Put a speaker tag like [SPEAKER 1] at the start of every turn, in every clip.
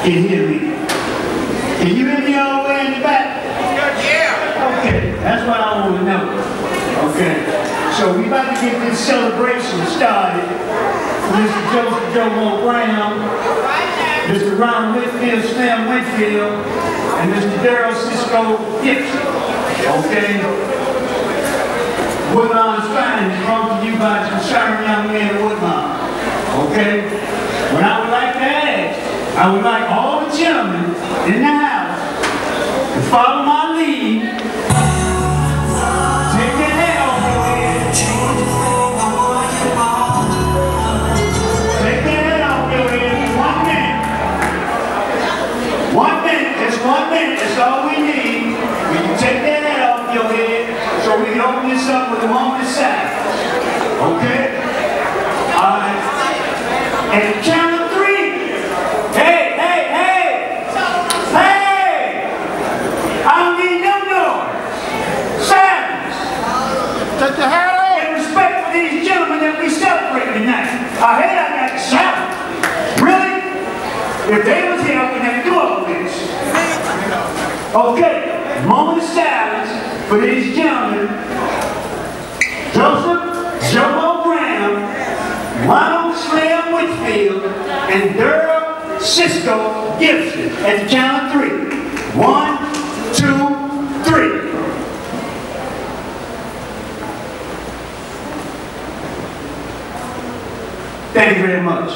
[SPEAKER 1] can hear me. Can you hear me all the way in the back?
[SPEAKER 2] Yeah.
[SPEAKER 1] Okay, that's what I want to know. Okay, so we about to get this celebration started. Mr. Joseph Jomo Brown, Mr. Ronald Whitfield Slim Whitfield, and Mr. Darryl CISCO GIPSON. Okay? Woodlawn's Finest brought to you by some concerned young men of Woodlawn. Okay? What I would like to ask, I would like all the gentlemen in the house to follow my lead. Take your head off your head. Take your head off your head for 1 minute. 1 minute, just 1 minute, that's all we need. We can take that head off your head so we can open this up with a moment of silence. Okay? Alright. And count of 3. Hey, hey, hey! Hey! I don't need no noise. Silence.
[SPEAKER 2] Take your hat off.
[SPEAKER 1] In respect for these gentlemen that we celebrate tonight. I heard I got to shout. Really? If they was here, I wouldn't have to do all this. Okay, moment of silence for these gentlemen. Joseph Jomo Brown, Ronald Slim Whitfield, and Darryl CISCO GIPSON at the count of 3. 1, 2, 3. Thank you very much.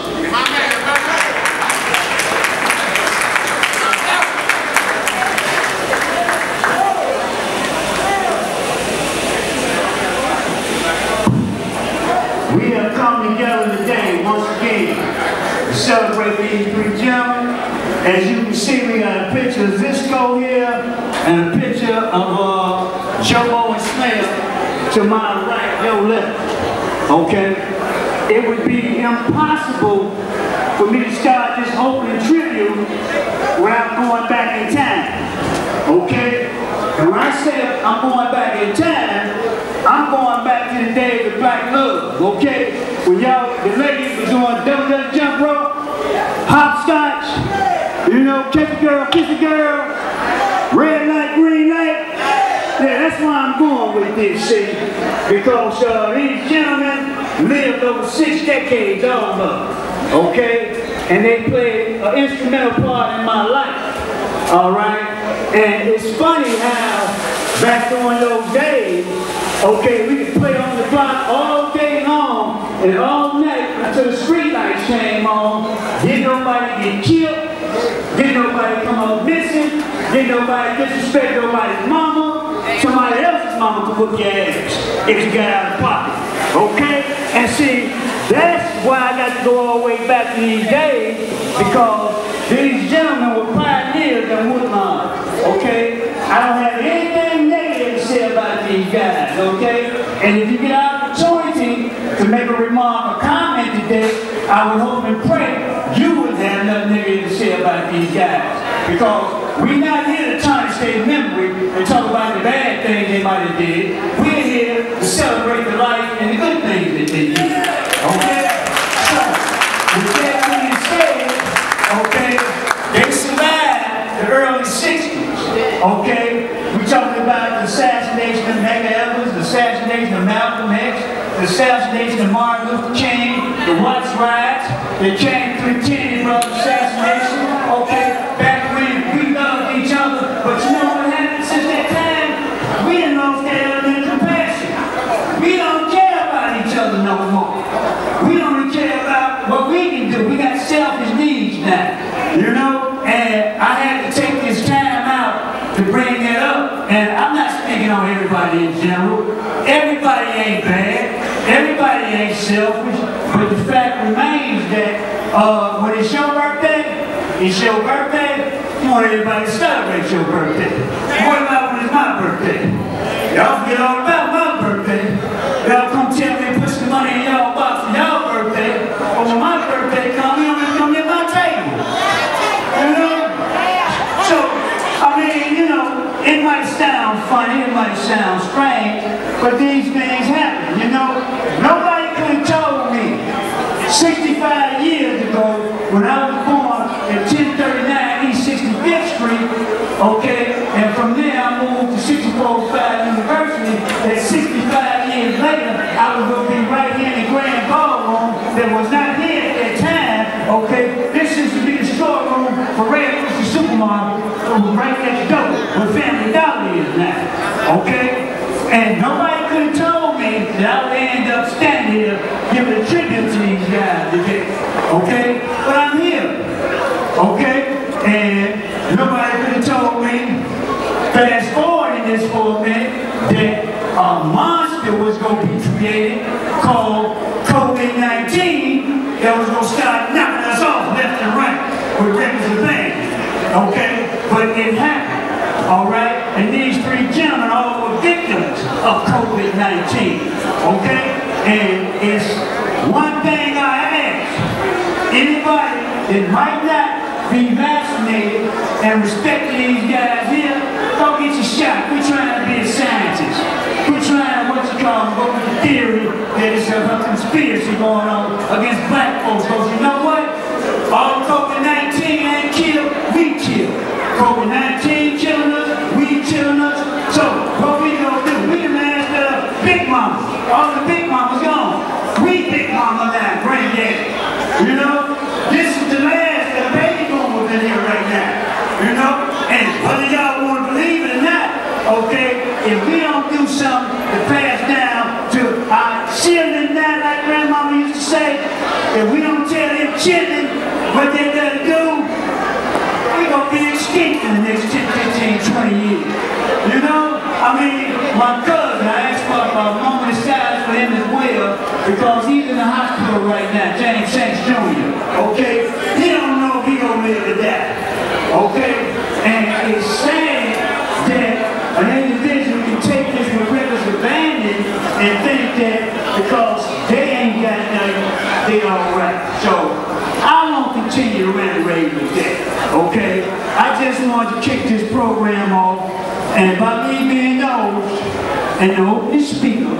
[SPEAKER 1] We have come together today once again to celebrate these 3 gentlemen. As you can see, we got a picture of CISCO here and a picture of Jomo and Slim to my right, your left. Okay? It would be impossible for me to start this opening tribute without going back in time. Okay? And when I say I'm going back in time, I'm going back to the days of black love. Okay? When y'all, the ladies were doing double jump rope, hopscotch, you know, catch a girl, kiss a girl, red light, green light. Yeah, that's why I'm going with this, see? Because these gentlemen lived over 6 decades, all of them, okay? And they played an instrumental part in my life, all right? And it's funny how back during those days, okay, we could play on the block all day long and all night until the street lights came on. Didn't nobody get killed, didn't nobody come up missing, didn't nobody disrespect nobody's mama. Somebody else's mama could whoop your ass if you got out of pocket, okay? And see, that's why I got to go all the way back to these days, because these gentlemen were pioneers in Woodlawn, okay? I don't have anything negative to say about these guys, okay? And if you get an opportunity to make a remark or comment today, I would hope and pray you would have nothing negative to say about these guys, because we're not here to tarnish their memory and talk about the bad things they might have did. We're here to celebrate the life and the good things that they did. Okay? So, with that being said, okay, they survived the early 60s. Okay? We're talking about the assassination of Medgar Evers, the assassination of Malcolm X, the assassination of Martin Luther King, the Watts riots, the January 3 Kennedy brother assassination. Okay? Back when we loved each other, but you know what happened since that time? We done lost that element of compassion. We don't care about each other no more. We don't care about what we can do. We got selfish needs now, you know? And I had to take this time out to bring that up. And I'm not speaking on everybody in general. Everybody ain't bad. Everybody ain't selfish. But the fact remains that when it's your birthday, it's your birthday, you want everybody to celebrate your birthday. What about when it's my birthday? Y'all forget all about my birthday. Y'all come tell me to put some money in y'all box for y'all birthday. But when my birthday comes, you don't even come near my table. You know? So, I mean, you know, it might sound funny, it might sound strange, but these things happen, you know? Nobody could have told me 65 years ago when I was born in 1039 Okay, and from there I moved to 6405 University. And 65 years later, I was going to be right here in the Grand Ballroom that was not here at that time. Okay, this used to be the storeroom for Red Rooster Supermarket. It was right next door where Family Dollar is now. Okay, and nobody could have told me that I would end up standing here giving a tribute to these guys today. Okay, but I'm here. Okay, and nobody could have told me, fast forward in this for a minute, that a monster was going to be created called COVID-19 that was going to start knocking us off left and right with records and things. Okay, but it happened. All right, and these three gentlemen all were victims of COVID-19. Okay, and it's one thing I ask anybody that might not be vaccinated and respect these guys here, go get your shot. We're trying to be a scientist. We're trying to, go with the theory that it's a conspiracy going on against black folks. Because you know what? All COVID-19 ain't killed, we killed. COVID-19 killing us, we killing us. So what we gonna do? We can ask the big mama. All the big mamas gone. We big mama now, granddaddy. You know? This is the last of the baby boomers in here right now. You know? And whether y'all want to believe it or not, okay, if we don't do something to pass down to our children now, like grandmama used to say, if we don't tell them children what they gotta do, we're gonna be extinct in the next 10, 15, 20 years. You know? I mean, my cousin, I asked for a moment of silence for him as well, because he's in the hospital right now, James Shanks Jr. Okay? He don't know if he gonna live or die. Okay? And it's sad that an individual can take this with reckless abandon and think that because they ain't got nothing, they alright. So, I won't continue to rant and rave with that. Okay? I just wanted to kick this program off, and by me being those and the opening speaker,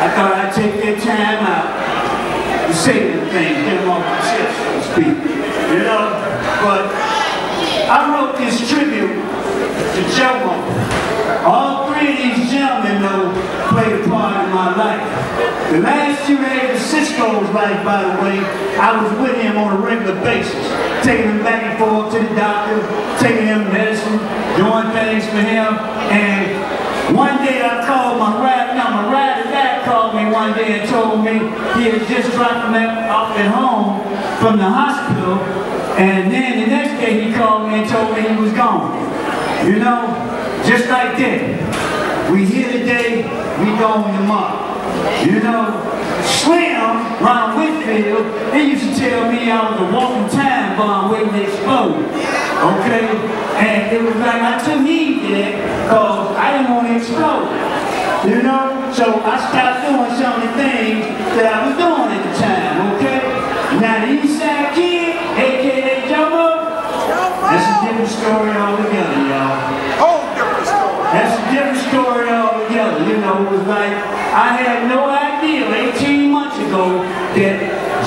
[SPEAKER 1] I thought I'd take that time out to say the things, get them off my chest, so to speak. You know? But I wrote this tribute to Jomo. All three of these gentlemen, though, played a part in my life. The last 2 days of CISCO's life, by the way, I was with him on a regular basis, taking him back and forth to the doctor, taking him medicine, doing things for him. And one day I called my rider dad called me one day and told me he had just dropped him off at home from the hospital. And then the next day he called me and told me he was gone. You know, just like that. We here today, we going tomorrow. You know, Slim, Ronald Whitfield, he used to tell me I was a walking time bomb waiting to explode. Okay? And it was like I took heed to that because I didn't want to explode. You know? So I stopped doing some of the things that I was doing at the time. Okay? Now the East Side Kid, a.k.a. Jomo, that's a different story altogether, y'all.
[SPEAKER 2] Whole different story.
[SPEAKER 1] That's a different story altogether. You know, it was like, I had no idea 18 months ago that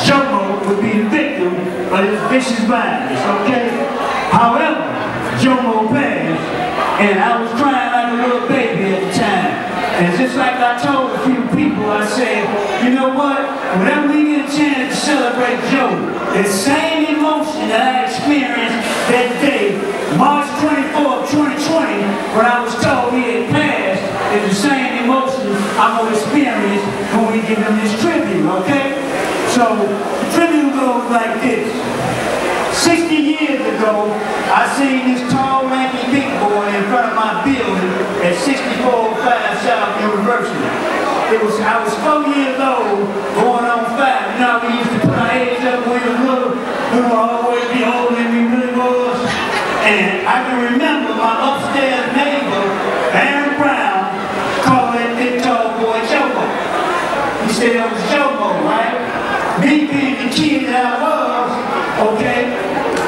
[SPEAKER 1] Jomo would be the victim of this vicious violence, okay? However, Jomo passed, and I was crying like a little baby at the time. And just like I told a few people, I said, you know what? Whenever we get a chance to celebrate Joe, the same emotion that I experienced that day, March 24th, 2020, when I was told he had passed, is the same emotion I'm going to experience when we give him this tribute, okay? So, the tribute goes like this. 60 years ago, I seen this tall, lanky big boy in front of my building at 6405 South University. I was 4 years old, going on 5. You know, we used to put our heads up when we were little. We were always be older than we really was. And I can remember my upstairs neighbor, Aaron Brown, calling that big tall boy Jomo. He said it was Jomo, right? Me being the kid that I was, okay,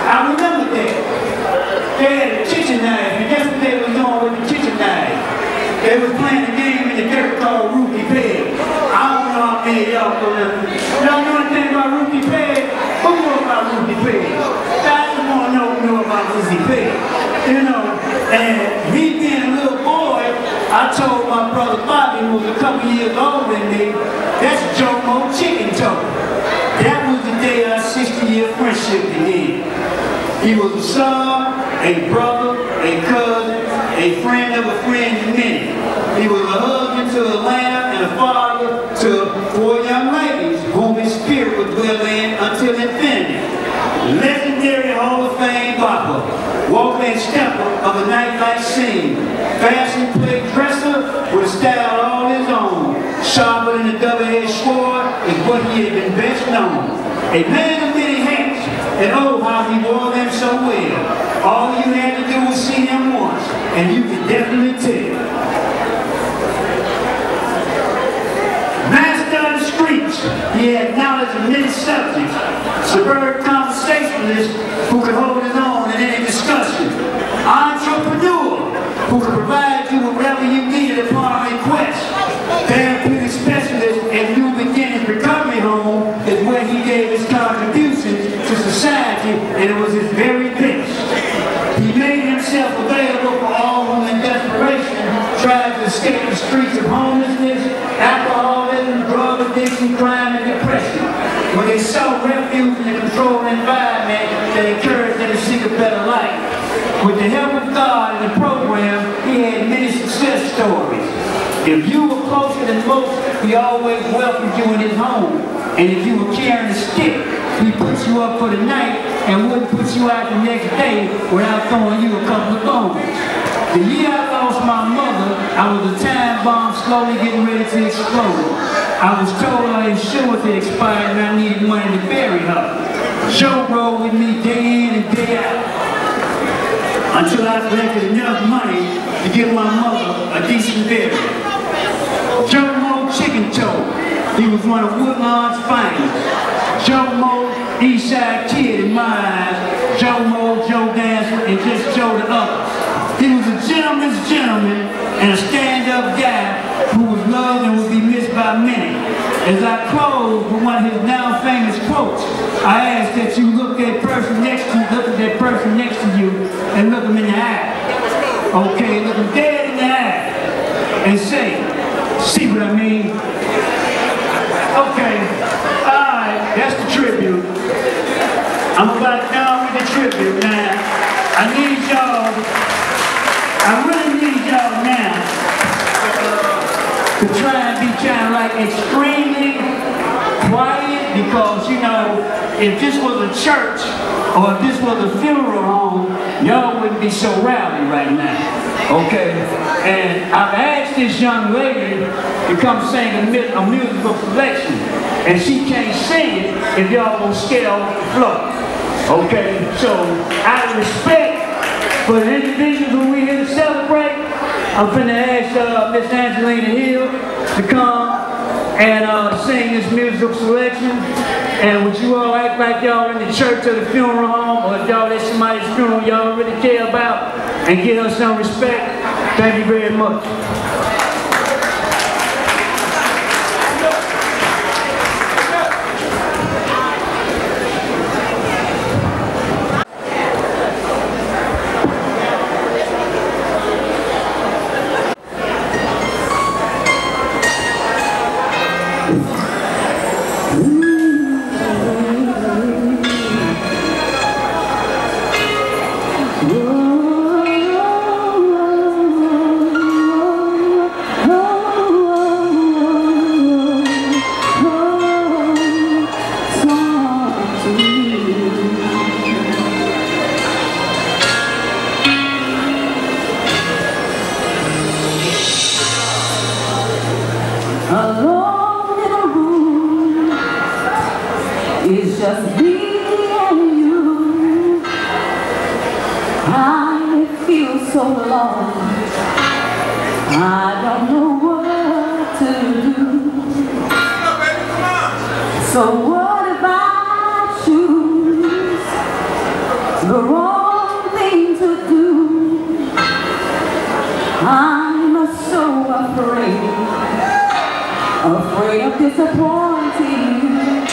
[SPEAKER 1] I remember that. They had a kitchen knife, and guess what they was doing with the kitchen knife? They was playing a game in the dirt called Rookie Peg. I don't know how many of y'all know that. Y'all know anything about Rookie Peg? Who knows about Rookie Peg? I just want to know who knows about Rookie Peg. You know, And me being a little boy, I told my brother Bobby, who was a couple years older than me, that's Jomo Chicken Toe. That was the day our 60-year friendship began. He was a son, a brother, a cousin, a friend of a friend to many. He was a husband to Atlanta and a father to 4 young ladies whom his spirit would dwell in until infinity. Legendary Hall of Fame bopper, walker and stepper of a nightlife scene, fashion plate dresser with a style all his own. Sharper than a double-edged sword is what he had been best known. A man of many hats, and oh how he wore them so well. All you had to do was see him once, and you could definitely tell. Master of the streets, he had knowledge of many subjects. Superb conversationalist who could hold his own in any discussion. Entrepreneur who could provide you with whatever you needed upon request. Therapeutic specialist and New Beginnings Recovery Home is where he gave his contributions to society, and it was his very best. He made himself available for all who in desperation tried to escape the streets of homelessness, alcoholism, drug addiction, crime, and depression. When they sought refuge in a controlled environment that encouraged them to seek a better life. With the help of God and the program, he had many success stories. If you were closer than most, he always welcomed you in his home. And if you were carrying a stick, he put you up for the night and wouldn't put you out the next day without throwing you a couple of bones. The year I lost my mother, I was a time bomb slowly getting ready to explode. I was told our insurance had expired and I needed money to bury her. Joe rode with me day in and day out until I collected enough money to give my mother a decent burial. Jomo Chicken Toe, he was one of WOODLAWN's finest. Jomo, Eastside Kid in my eyes, Jomo, Joe Dancer, and just Joe the others. He was a gentleman's gentleman and a stand-up guy who was loved and would be missed by many. As I close with one of his now famous quotes, I ask that you look at that person next to you, and look him in the eye. Okay, look him dead in the eye and say, see what I mean? Okay, alright, that's the tribute. I'm about done with the tribute now. I need y'all, I really need y'all now to try and be kind of like extremely quiet, because you know, if this was a church or if this was a funeral home, y'all wouldn't be so rowdy right now. Okay? And I've asked this young lady to come sing a musical selection, and she can't sing it if y'all gonna scare off the floor. Okay? So, out of respect for the individuals who we're here to celebrate, I'm finna ask Miss Angelina Hill to come and sing this musical selection. And would you all act like y'all in the church or the funeral home, or if y'all at somebody's funeral y'all really care about, and give us some respect? Thank you very much.
[SPEAKER 3] Alone in a room, it's just me and you. I feel so alone, I don't know what to do. So what if I choose the wrong thing to do? I'm so afraid of disappointing you,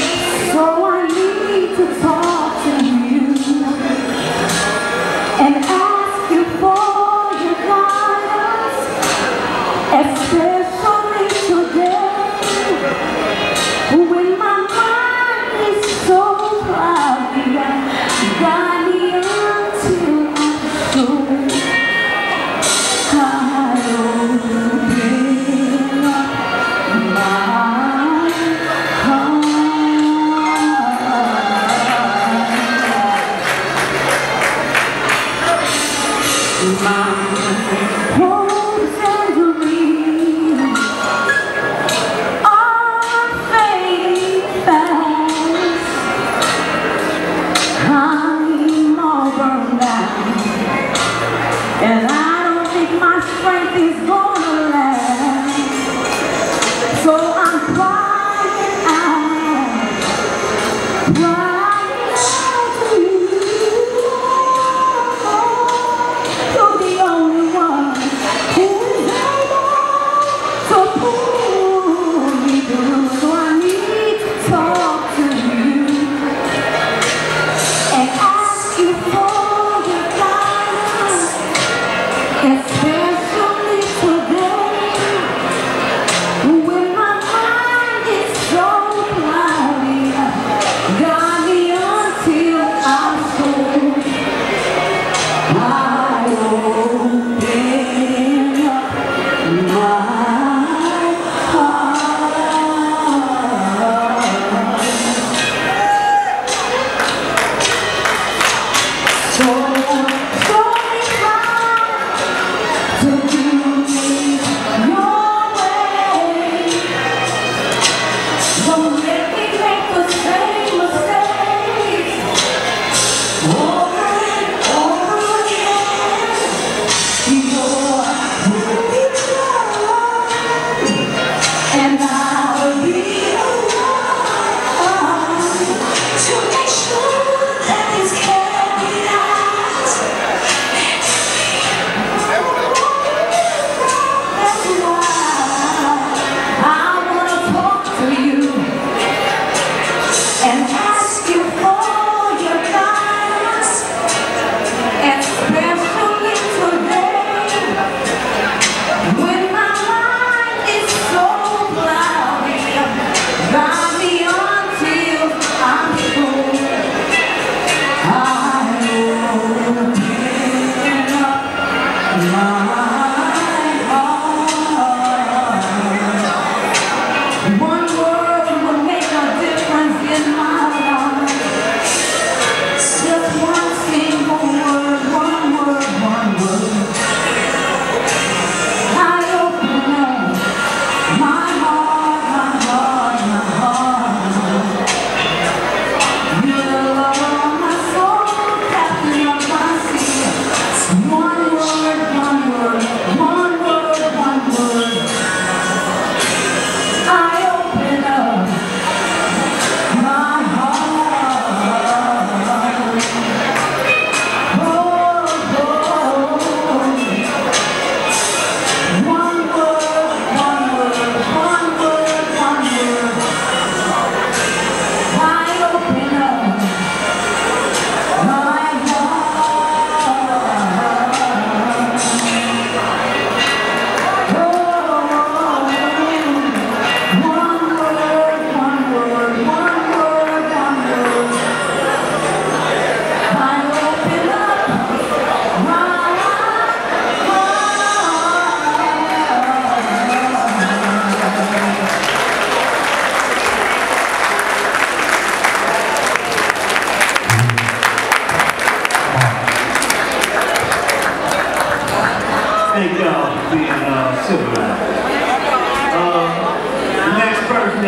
[SPEAKER 3] so I need to talk to you and ask you for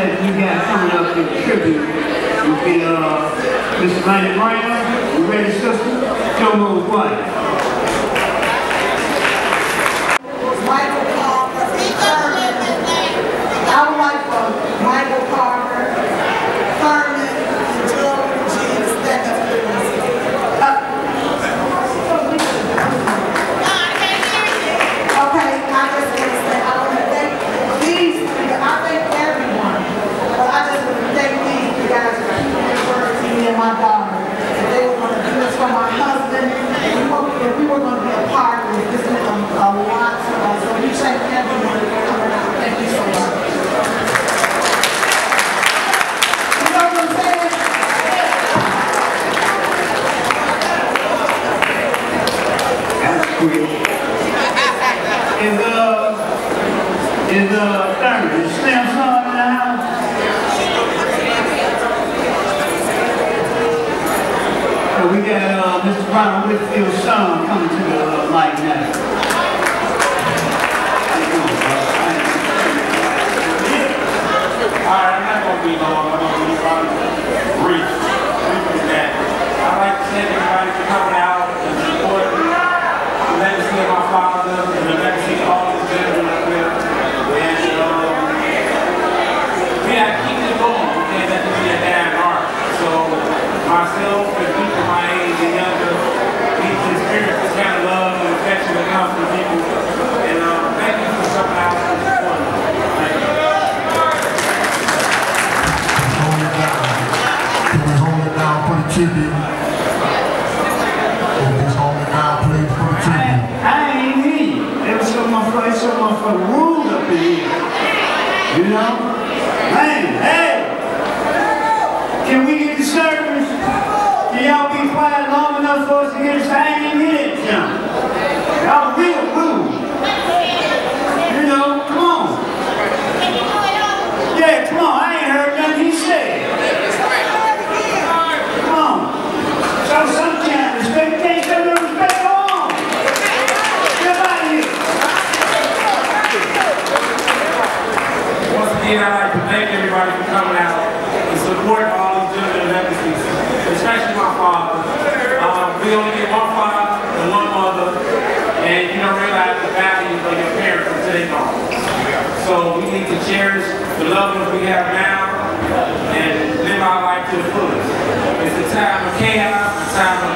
[SPEAKER 1] that we got coming up in tribute will be Mr. Lady Brown. You ready, sister? Show me what's what.
[SPEAKER 4] Michael Carter, I would like for Michael Carter, Herman, and Joe G to stand up, please. Okay, I just want to say, I want to thank these, I thank everyone, but I just want to thank these guys for keeping their word to me and my daughter. That they were going to do this for my husband, and we were going to be a part of it. This was a lot for us, so we thank everyone for coming out. Thank you so much. You know what I'm saying?
[SPEAKER 1] That's quick. Is Darryl, is Slim Son in the house? So we got Mr. Ronald Whitfield's son coming to the mic now.
[SPEAKER 5] Alright, I'm not going to be long. I'm going to be probably brief. I'd like to thank everybody for coming out and supporting the legacy of my father and the legacy of all these gentlemen up there. And we have to keep it going. We can't let this be a bad art. So myself and people my age and younger need to experience this kind of love and affection that comes from people. And thank you for coming out and supporting me. Thank you.
[SPEAKER 2] Tribute. Just hold it down, please, for the tribute.
[SPEAKER 1] I ain't me. There's some motherfucking rules up in here. You know? Hey! Can we get the service? Can y'all be quiet long enough for us to get this? I ain't even hit it, John. Y'all real rude. You know, come on. Yeah, come on. I ain't heard nothing he said. Show some kind of respect. Can't show no respect. Go on. Get out of here.
[SPEAKER 5] Once again, I'd like to thank everybody for coming out and support all these gentlemen legacies, especially my father. We only get one father and one mother, and you don't realize the value of your parents until they're gone. So we need to cherish the loved ones we have now and live our life to the fullest. It's a time of chaos, a time of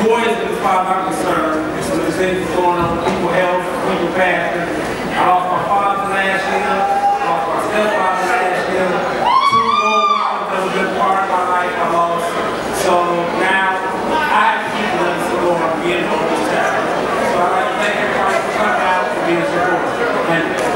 [SPEAKER 5] poison as far as I'm concerned. With the things going on with people's health, people's passion. I lost my father last year, I lost my stepfather last year. 2 role models that was a good part of my life I lost. So now I have to keep the legacy going and being over this time. So I'd like to thank everybody for coming out and being supportive. Thank you.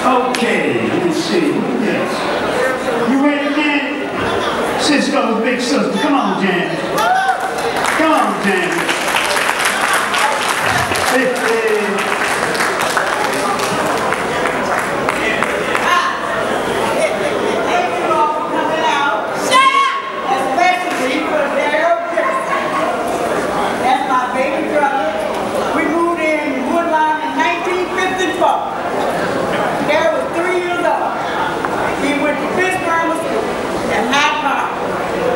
[SPEAKER 1] Okay, let me see. Who's next? You ready, Janet? CISCO's big sister. Come on, Janet. Come on, Janet.
[SPEAKER 4] That's my baby brother. We moved in Woodlawn in 1954. Darryl was 3 years old. He went to Fish Grammar School and High Park.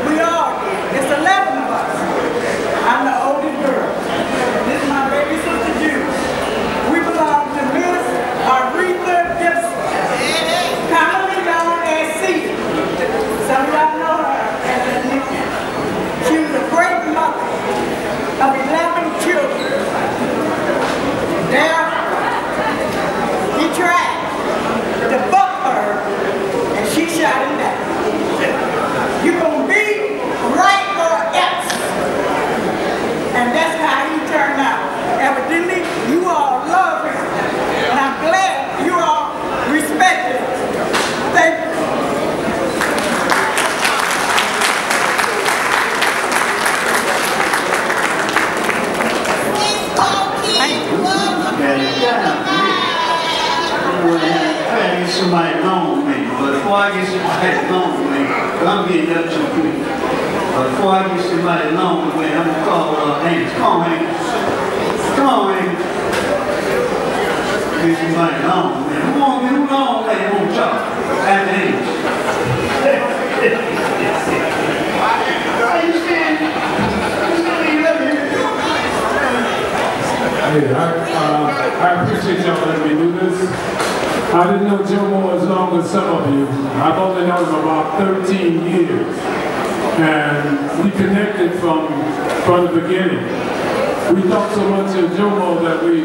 [SPEAKER 4] We all did. It's 11 of us. I'm the oldest girl. This is my baby sister Jude. We belong to Miss Aretha Gibson, commonly known as C. Some of y'all know her as a nickname. She was a great mother of 11 children. Darryl, he tried to fuck her, and she shot him down. You gonna be right or else. And that's how he turned out. Evidently, you all love him. And I'm glad you all respect him. Thank you.
[SPEAKER 1] I get somebody along with me, but before I get somebody along with me, I'm getting up too quick. But before I get somebody along the way, I'm gonna call Amos. Come on, Amos. Come on, Amos. Get somebody along, man. Who on man? Who on y'all? After Amos.
[SPEAKER 5] Hey, I appreciate y'all letting me do this. I didn't know Jomo as long as some of you. I've only known him about 13 years. And we connected from the beginning. We thought so much of Jomo that we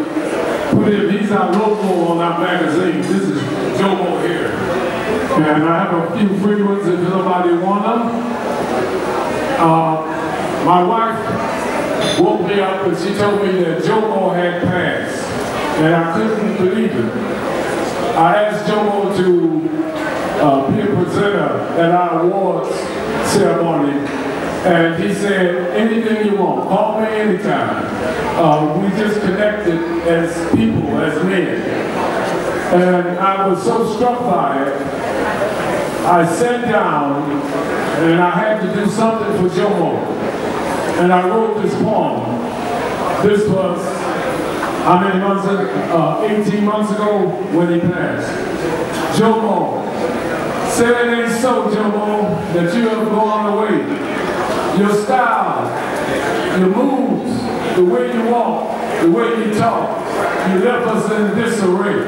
[SPEAKER 5] put him, he's our logo on our magazine. This is Jomo here. And I have a few free ones if nobody want them. My wife woke me up and she told me that Jomo had passed. And I couldn't believe it. I asked Jomo to be a presenter at our awards ceremony. And he said, anything you want, call me anytime. We just connected as people, as men. And I was so struck by it, I sat down and I had to do something for Jomo. And I wrote this poem. This was, 18 months ago when he passed. Jomo, say it ain't so, Jomo, that you have gone away. Your style, your moves, the way you walk, the way you talk, you left us in disarray.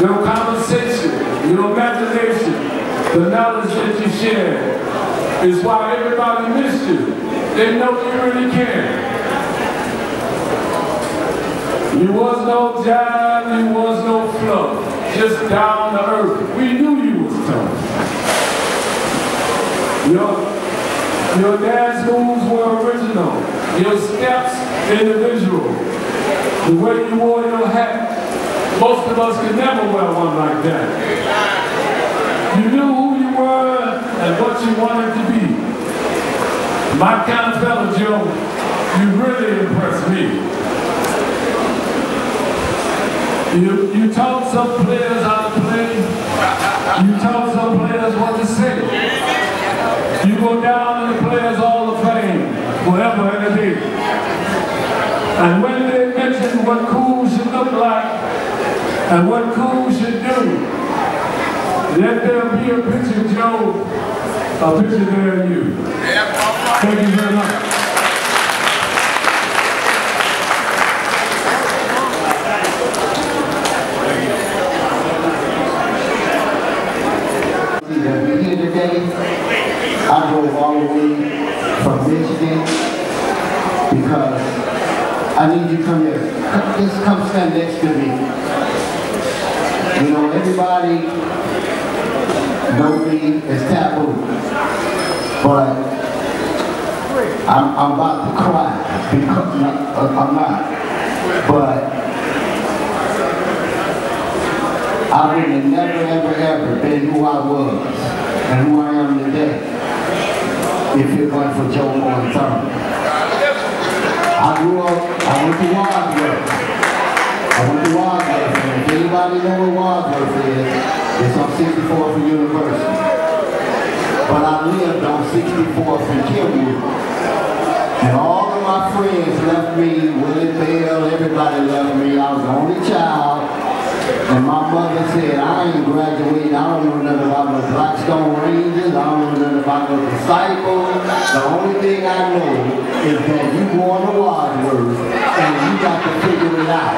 [SPEAKER 5] Your conversation, your imagination, the knowledge that you share is why everybody missed you. They know you really care. You was no jive, you was no fluff, just down to earth. We knew you was tough. Your dance moves were original. Your steps individual. The way you wore your hat, most of us could never wear one like that. You knew who you were and what you wanted to be. My kind of fellow, Joe, you really impressed me. You taught some players how to play. You taught some players what to say. You go down in the Players Hall of Fame forever and a day. And when they mention what cool should look like and what cool should do, let there be a picture, Joe, a picture there of you. Thank you very much.
[SPEAKER 6] I drove all the way from Michigan because I need you to come here. Just come stand next to me. You know, everybody knows me as Taboo, but I'm about to cry because I'm not. But I would have never, ever been who I was and who I am today if it wasn't for Joe and Thurman. I grew up, I went to Wadsworth. And if anybody know what Wadsworth is, it's on 64th and University. But I lived on 64th and Kilwood. And all of my friends left me, Willie Bell, everybody left me. I was the only child. And my mother said, I ain't graduating, I don't know nothing about no Blackstone Rangers, I don't know nothing about no disciples. The only thing I know is that you going to Wadsworth and you got to figure it out.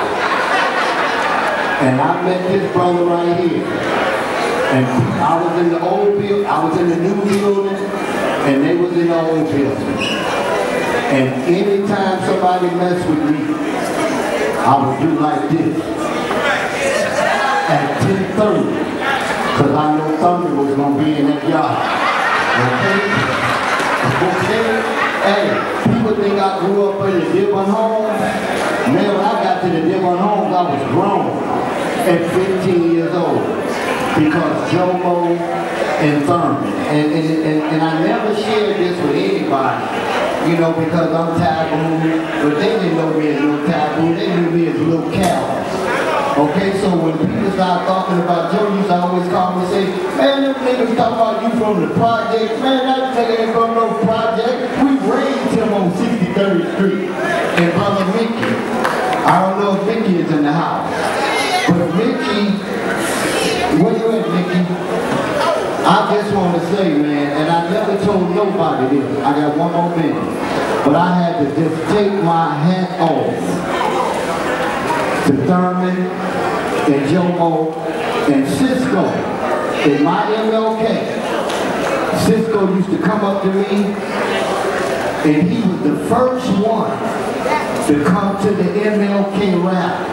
[SPEAKER 6] And I met this brother right here. And I was in the old building, I was in the new building, and they was in the old building. And anytime somebody messed with me, I would do like this. At 10:30, because I know Thunder was going to be in that yard. Okay? Hey, people think I grew up in the Dibon homes. Man, when I got to the Dibon homes, I was grown at 15 years old. Because Jomo and Thurman. And I never shared this with anybody, you know, because I'm taboo. But they didn't know me as no taboo. They knew me as Little Cal. Okay, so when people start talking about Joe, you always call me and say, Man, them niggas talk about you from the project. Man, that nigga ain't from no project. We raised him on 63rd Street. And Brother Mickey, I don't know if Mickey is in the house. But Mickey, where you at, Mickey? I just want to say, man, and I never told nobody this. I got one more minute. But I had to just take my hat off to Thurman and Jomo and CISCO. In my MLK, CISCO used to come up to me, and he was the first one to come to the MLK rally.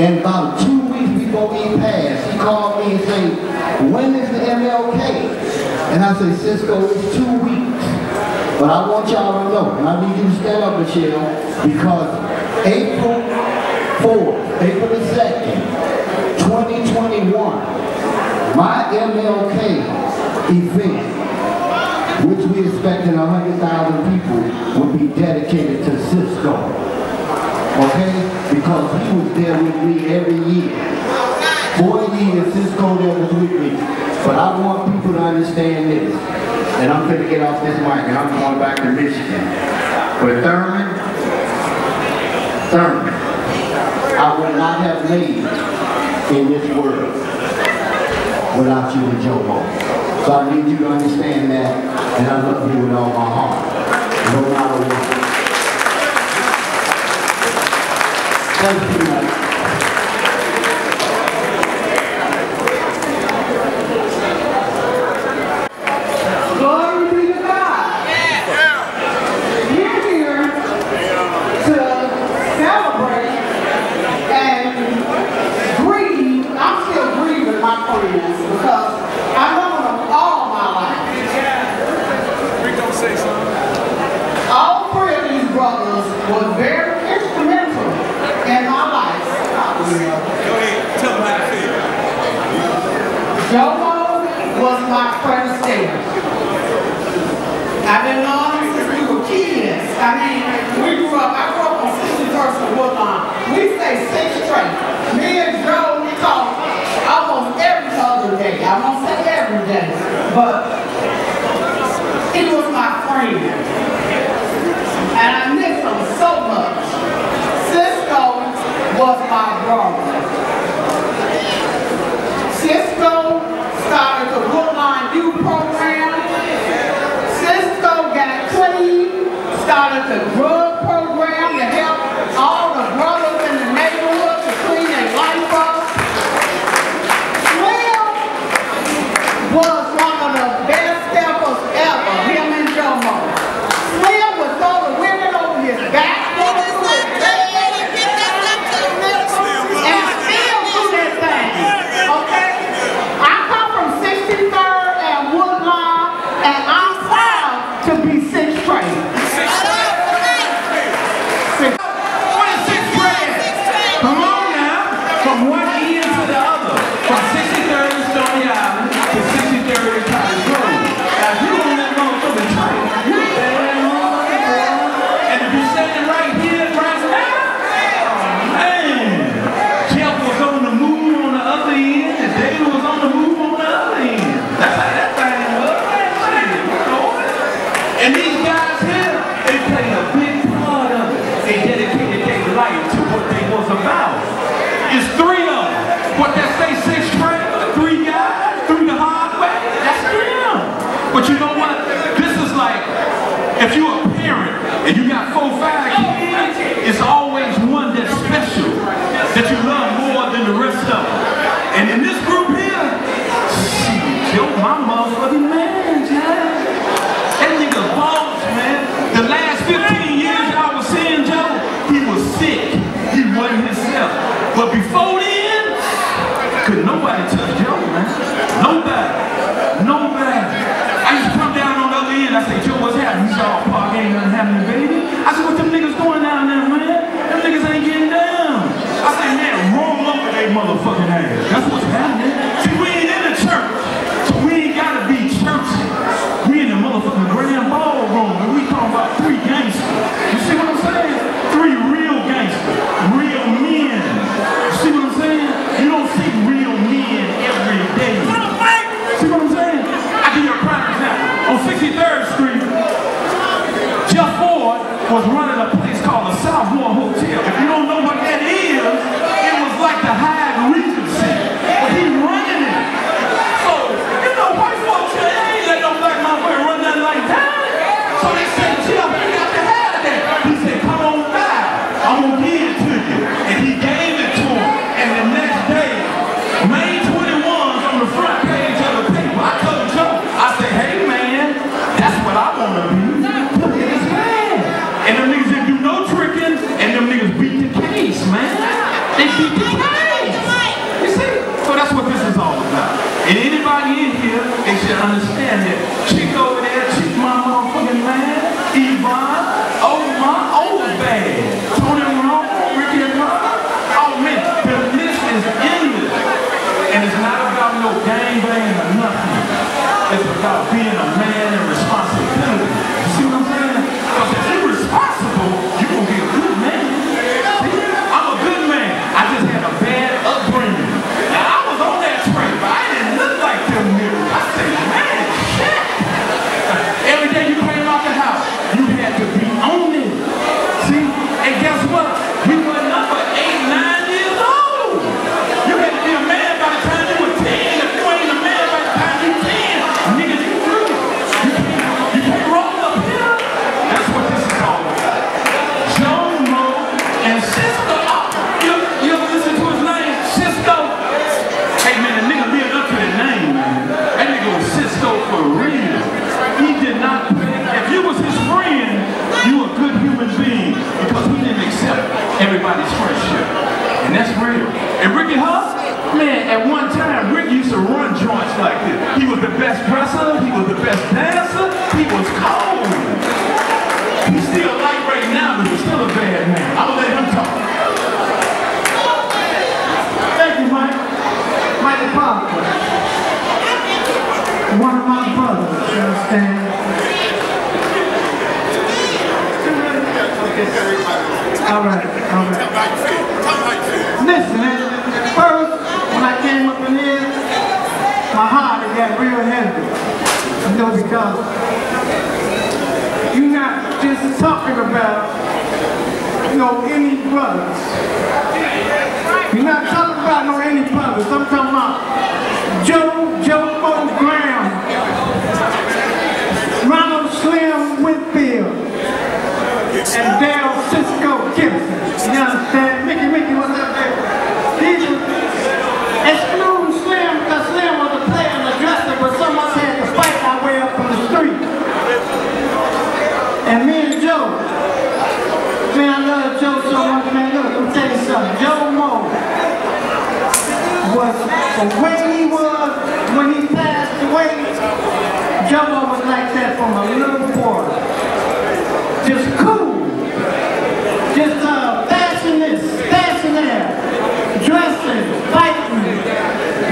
[SPEAKER 6] And about 2 weeks before he passed, he called me and said, when is the MLK? And I said, CISCO, it's 2 weeks. But I want y'all to know, and I need you to stand up, Michelle, because April 4th, April the 2nd, 2021, my MLK event, which we expected 100,000 people, would be dedicated to CISCO. Okay? Because he was there with me every year. 40 years, CISCO there was with me. But I want people to understand this. And I'm going to get off this mic and I'm going back to Michigan. But Thurman, I would not have made in this world without you and Jomo. So I need you to understand that, and I love you with all my heart, no matter what. Thank you, man.
[SPEAKER 3] Glory be to God. We're here to celebrate and grieve. I'm still grieving my friends because I've known them all my life. All three of these brothers were very instrumental in my life.
[SPEAKER 7] Go ahead, tell them how to feel.
[SPEAKER 3] Jomo was my friend Steve. I've been knowing him since we were kids. I mean, I grew up on 61st and Woodlawn. We stay 6th Street. Me and Joe, we talk almost every other day. I won't say every day, but he was my friend. And I miss him so much. CISCO was my brother. CISCO started the Woodlawn Youth Program. CISCO got clean, started the drug program to help all the brothers in the neighborhood to clean their life up. Slim was one of the best steppers ever, him and Jomo. Slim would throw the women over his back.
[SPEAKER 8] everybody in here, they should understand that. Chick over there, Chick my motherfucking man, Yvonne, old bad, Tony Ron, Ricky and Ron. Oh man, the list is endless. And it's not about no gangbang or nothing. It's about being a man and responsibility. You see what I'm saying? Because if you're responsible, you're going to be a good man. See? I'm a good man. I just had a bad upbringing. Now, I was on that train, but I didn't look like them niggas. I said, man, shit. Every day you came out the house, you had to be on it. See? And guess what? We were number 8, 9 years old. You had to be a man by the time you were 10. If you ain't a man by the time you 10, nigga, you through. You can't roll up here. That's what this is all about. Joe Mo and CISCO. You ever listen to his name? CISCO. Hey man, the nigga lived up to the name, man. That nigga was CISCO for real. He did not pay. If you was his friend, you a good human being because he didn't accept everybody's friendship. And that's real. And Ricky Huff, man, at one time, Rick used to run joints like this. He was the best dresser, he was the best dancer, he was cold. He's still light right now, but he's still a bad man. I'm gonna let him talk.
[SPEAKER 9] Thank you, Mike. Michael Parker. One of my brothers, you understand? All right. Listen, man, first, when I came up in here, my heart had got real heavy. You know, because you're not just talking about, you know, any brothers. You're not talking about no any brothers. I'm talking about Joe Graham, Ronald Slim Whitfield, and Dale CISCO GIPSON. You understand? Mickey, what's up there? These are, excluding Slim, because Slim was a player and a dresser, but some of us had to fight our way up from the street. And me and Joe, man, I love Joe so much, man. Look, let me tell you something. Joe Mo was, the way he was when he passed away, Joe Mo was like that from a little boy. Just cool. Just fashionaire, dressing, fighting,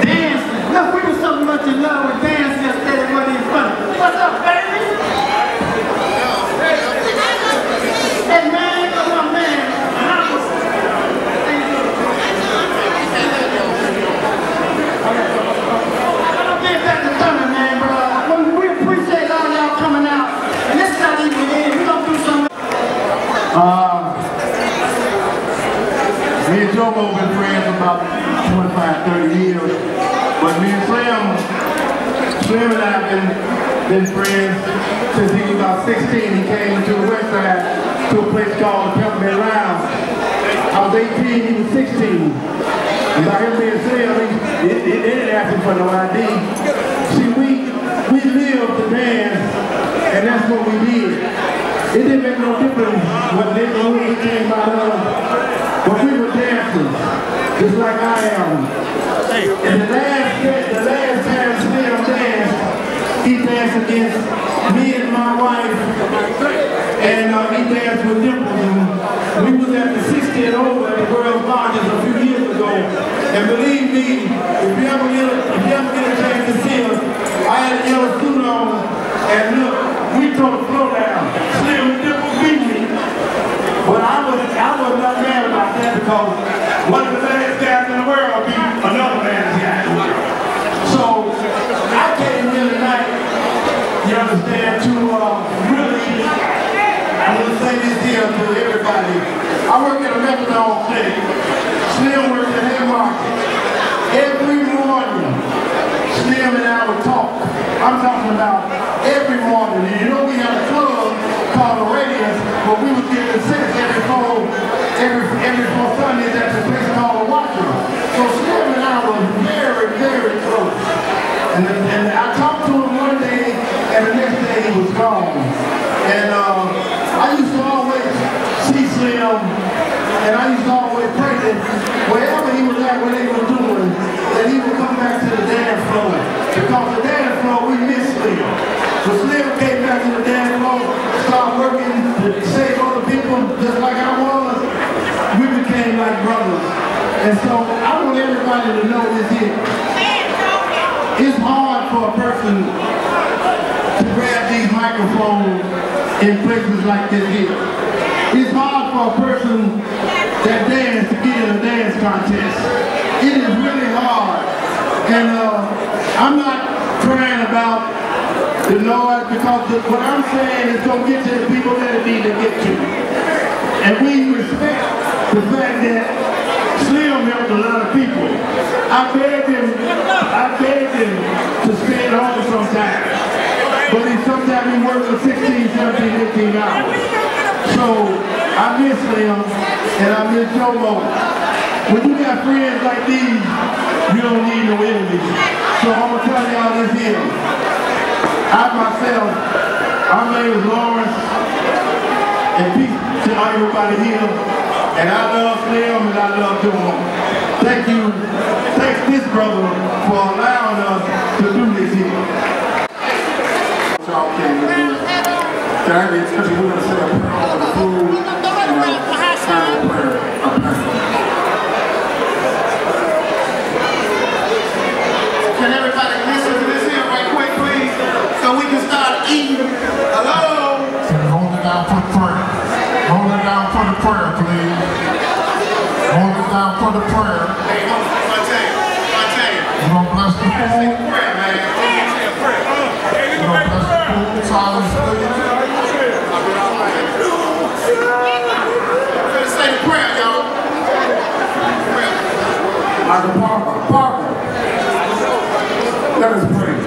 [SPEAKER 9] dancing. Look, we were so much in love with dance yesterday, it wasn't even funny. What's up, baby? Hey, man, come on, man. I'm gonna get back to Thunder, man, bro. We appreciate all y'all coming out. And this not even in. We're gonna do something.
[SPEAKER 6] Me and Joe have been friends about 25, 30 years. But me and Slim and I have been friends since he was about 16. He came to the West Side to a place called the Peppermint Lounge. I was 18, he was 16. And by him being Slim, it didn't ask him for no ID. See, we lived to dance, and that's what we did. It didn't make no difference what neighborhood we came out of, but we were dancers, just like I am. And the last time Slim danced, he danced against me and my wife, and he danced with Dimples. And we was at the 60 and over at the World's Largest a few years ago. And believe me, if you ever get a chance to see us, I had a yellow suit on, and look, we tore the floor down. Slim and Dimples beat me. But I was not mad about that because one of the last guys in the world beat another man's guy in the world. So I came here tonight, you understand, to really, I'm going to say this here to everybody. I work at a methadone clinic. Slim works at Haymarket. Every morning, Slim and I would talk. I'm talking about every morning. And you know we had a club called the Radius, where we would get the six every four Sundays at the place called the Watcher. So Slim and I were very, very close. And I talked to him one day, and the next day he was gone. And I used to always see Slim And I used to always pray that wherever he was at, what they were doing, that he would come back to the dance floor. Because the dance floor, we miss Slim. When Slim came back to the dance floor, started working to save other people, just like I was, we became like brothers. And so I want everybody to know this here. It's hard for a person to grab these microphones in places like this here. It's hard for a person that dance to get in a dance contest. It is really hard. And I'm not crying about the noise because what I'm saying is going to get to the people that it need to get to. And we respect the fact that Slim helped a lot of people. I begged him to stay at home sometimes. But sometimes he works for 16, 17, 18 hours. So I miss Slim and I miss Jomo. When you got friends like these, you don't need no enemies. So I'm going to tell y'all this here. I myself, my name is Lawrence, and peace to everybody here. And I love Slim and I love Jomo. Thank you. Thanks this brother for allowing us to do this here.
[SPEAKER 2] Y'all came with me. Can I get especially we're going to say a prayer over the food and a final prayer.
[SPEAKER 6] Can everybody listen to this here right quick, please? So we can start eating. Hello?
[SPEAKER 2] Hold it down for the prayer. Hold it down for the prayer, please. Hold it down for the prayer.
[SPEAKER 6] Hey, I tell you.
[SPEAKER 2] You're going to bless the food.
[SPEAKER 6] Prayer, man.
[SPEAKER 2] You're going to bless the food. Silence, please.
[SPEAKER 6] Let's say the prayer, y'all.
[SPEAKER 2] Michael Parker. Let us pray.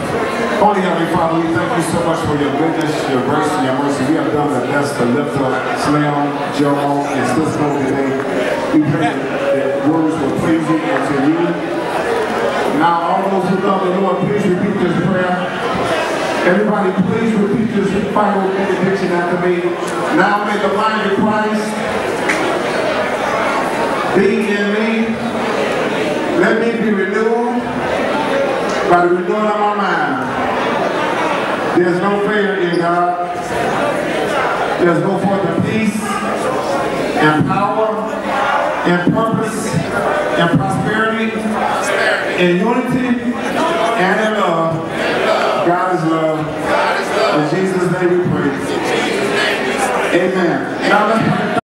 [SPEAKER 2] Holy Heavenly Father, we thank you so much for your goodness, your grace, and your mercy. We have done the best to lift up Slim, Jomo, and CISCO today. We pray that words were pleasing unto you. Now, all those who love the Lord, please repeat this prayer. Everybody, please repeat this final benediction after me. Now may the mind of Christ be in me. Let me be renewed by the renewing of my mind. There's no fear in God. There's no further peace and power and purpose and prosperity and unity and in love. God is love. In Jesus' name we pray. Amen. Now let's pray.